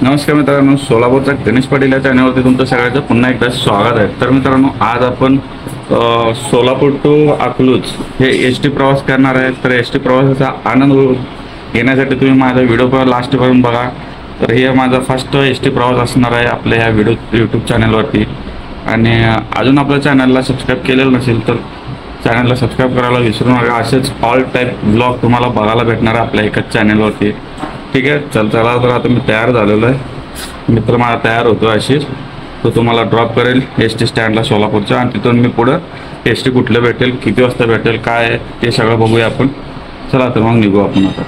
नमस्कार मित्रांनो, सोलापूरचा गणेश पाटील या चॅनलवरती तुमचं सगळ्यांचं पुन्हा एकदा स्वागत आहे. तर मित्रांनो, आज आपण सोलापूर टू अकलूज हे एस टी प्रवास करणार आहे. तर एस टी प्रवासाचा आनंद घेण्यासाठी तुम्ही माझा व्हिडिओ लास्टपर्यंत बघा. तर हे माझा फर्स्ट एस टी प्रवास असणार आहे आपल्या ह्या यूट्यूब चॅनलवरती. आणि अजून आपल्या चॅनलला सबस्क्राईब केलेलं नसेल तर चॅनलला सबस्क्राईब करायला विसरू नका. असेच ऑल टाईप ब्लॉग तुम्हाला बघायला भेटणार आहे आपल्या एकाच चॅनलवरती. ठीक आहे, चला तर आता मी तयार झालेलो आहे. मित्र माझा तयार होतो अशीच, तो तुम्हाला ड्रॉप करेल एस टी स्टँडला सोलापूरच्या. आणि तिथून मी पुढं एस टी कुठलं भेटेल, किती वाजता भेटेल, काय आहे ते सगळं बघूया आपण. चला तर मग निघू आपण आता.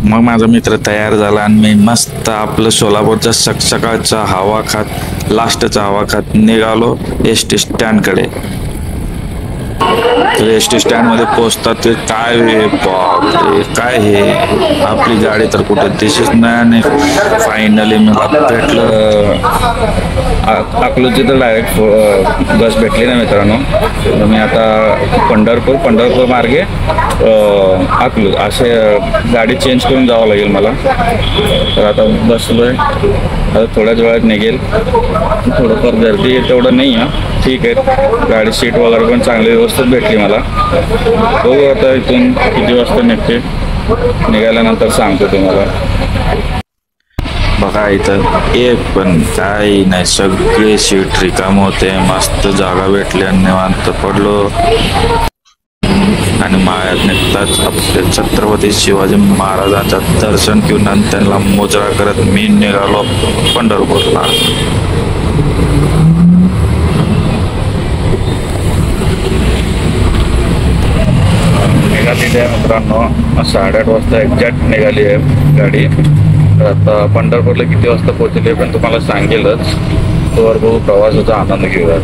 मग माझा मित्र तयार झाला आणि मी मस्त आपलं सोलापूरचा सकाळचा हवा खात, लास्टचा हवा खात निघालो एस टी स्टँडकडे. तर एस टी स्टँडमध्ये पोचतात ते काय बापरे, काय हे आपली गाडी तर कुठे दिसत नाही. आणि फायनली मला भेटलं अकलूजची तर डायरेक्ट बस भेटली ना मित्रांनो. तर मी आता पंढरपूर मार्गे अकलूज असे गाडी चेंज करून जावं लागेल मला. तर आता बसलोय, आता थोड्याच वेळात निघेल. थोडंफार गर्दी तेवढं नाही आहे, ठीक आहे. गाडी सीट वगैरे पण चांगली व्यवस्थित भेटली मला. बघू आता इथून किती वाजता निघते, निघाल्यानंतर सांगतो तुम्हाला. बघा इथं एक पण काही नाही, सगळे सीट रिकाम होते. मस्त जागा भेटली आणि निवांत पडलो. आणि मायात निघताच आपले छत्रपती शिवाजी महाराजांचं दर्शन घेऊन आणि त्यांना मुजरा करत मी निघालो पंढरपूरला. निघालेली आहे मित्रांनो, 8:30 वाजता एक्झॅक्ट निघाली आहे गाडी. तर आता पंढरपूरला किती वाजता पोहोचली पण तुम्हाला सांगेलच. तोवर बघू, प्रवासाचा आनंद घेऊया.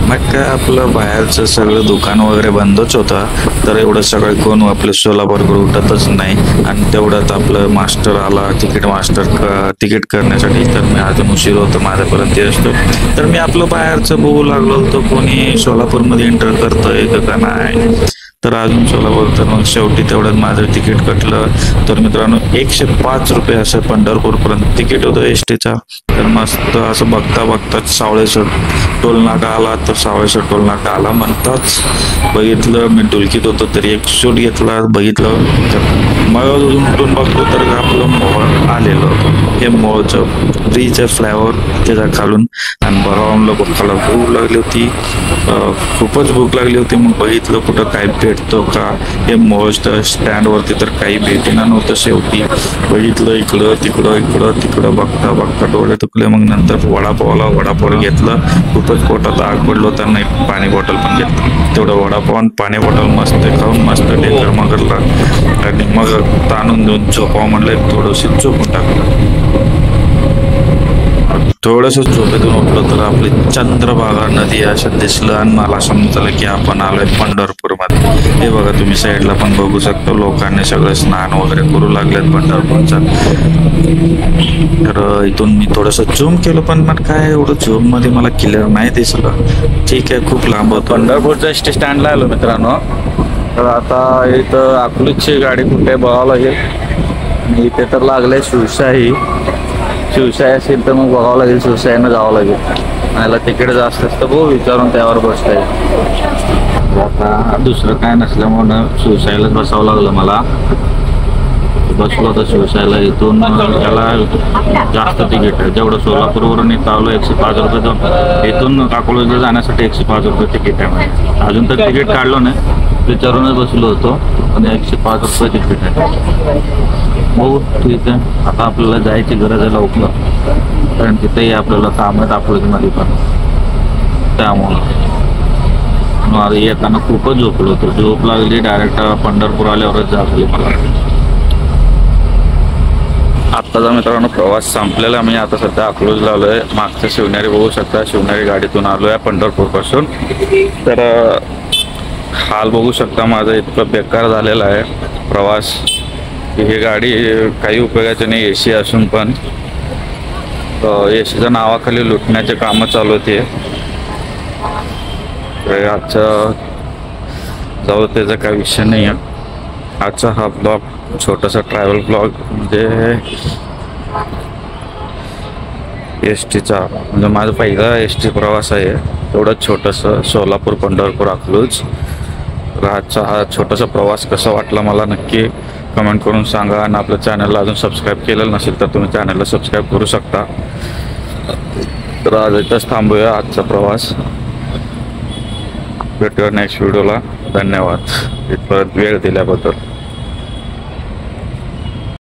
मग काय आपलं बाहेरचं सगळं दुकान वगैरे बंदच होता. तर एवढं सगळं कोण आपलं सोलापूरकडे उठतच नाही. आणि तेवढ्यात आपलं मास्टर आला, तिकीट मास्टर तिकीट करण्यासाठी. तर मी अजून उशीर होतो, माझ्यापर्यंत असतो. तर मी आपलं बाहेरचं बघू लागलो होतो, कोणी सोलापूरमध्ये एंटर करतोय का नाही. तर अजून सोलापूर, तर मग शेवटी तेवढ्यात माझं तिकीट कटलं. तर मित्रांनो 105 रुपये असं पंढरपूरपर्यंत तिकीट होतं एस टीचा. तर मस्त असं बघता सावळेश्वर टोल नाका आला. तर सावळेश्वर टोल नाका आला म्हणताच बघितलं, मी डुलकीत होतो तरी एक शूट घेतला, बघितलं. तर मग उलटून बघतो तर आपलं मोळ आलेलं होतं. हे मोळचं ब्रिजचं फ्लायओव्हर त्याच्या खालून. आणि बरोबर बघायला भूक लागली होती, खूपच भूक लागली होती. मग बघितलं कुठं काय भेटतो का. हे मोळ स्टँडवरती तर काही भेटेना नव्हतं. शेवटी बघितलं इकडं तिकडं बघता डोळे तुकले. मग नंतर वडापाव घेतलं. खूपच पोटात आग पडलं होतं. नाही, पाणी बॉटल पण घेतलं. तेवढं वडापाव आणि पाणी बॉटल मस्त खाऊन मस्त ढेकर मगरला. आणि मग ताणून देऊन झोपावं म्हणलं, थोडंशी झोपून टाकलं. थोडंसं झोपेतून उठलं तर आपली चंद्रभागा नदी असं दिसलं. आणि मला समजलं की आपण आलोय पंढरपूरमध्ये. हे बघा, तुम्ही साईडला पण बघू शकता, लोकांनी सगळं स्नान वगैरे करू लागलेत पंढरपूरचं. तर इथून मी थोडंसं झूम केलं, पण मग काय एवढं झूम मध्ये मला क्लिअर नाही दिसलं. ठीक आहे, खूप लांब होतं. पंढरपूरच्या एस टी स्टँडला आलो मित्रांनो. तर आता इथं अकलूजची गाडी कुठे बघावं लागेल. आणि इथे तर लागले शिवशाही असेल तर मग बघावं लागेल, शिवशाहीनं जावं लागेल. मला तिकीट जास्त असतं, बघू विचारून त्यावर बसता येईल. आता दुसरं काय नसल्यामुळं शिवशाहीलाच बसावं लागलं मला. बसलो तर शिवशाहीला. इथून त्याला जास्त तिकीट आहे. जेवढं सोलापूरवरून इथं आलो 105 रुपये. इथून अकलूजला जाण्यासाठी 105 रुपये तिकीट आहे. अजून तर तिकीट काढलो नाही, विचारूनच बसलो होतो. पण 105 रुपये तिकीट आहे. हो ठीक आहे, आता आपल्याला जायची गरज आहे लवकर, कारण तिथेही आपल्याला काम आहेत अकलूजमध्ये पण. त्यामुळं मला येताना खूपच झोपलो होतो. झोप लागली, डायरेक्ट पंढरपूर आल्यावरच झाली मला. आत्ताचा मित्रांनो प्रवास संपलेला. मी आता सध्या अकलूजला आलो आहे. मागचं शिवनेरी बघू शकता, शिवनेरी गाडीतून आलो आहे पंढरपूरपासून. तर हाल बघू शकता माझा, इतकं बेकार झालेला आहे प्रवास की ही गाडी काही उपयोगाची नाही. AC असून पण ACच्या नावाखाली लुटण्याचे कामं चालू होते. आजचं जाऊ, त्याचा काही विषय नाही आहे. आजचा हा ब्लॉग छोटासा ट्रॅव्हल ब्लॉग म्हणजे एस टीचा म्हणजे माझा पहिला एस टी प्रवास आहे. एवढंच छोटंसं सोलापूर पंढरपूर अकलूज. तर आजचा हा छोटासा प्रवास कसा वाटला मला नक्की कमेंट करून सांगा. आणि आपल्या चॅनलला अजून सबस्क्राईब केलेलं नसेल तर तुम्ही चॅनलला सबस्क्राईब करू शकता. तर आज इथंच थांबूया आजचा प्रवास. भेटूया नेक्स्ट व्हिडिओला. धन्यवाद इथपर्यंत वेळ दिल्याबद्दल.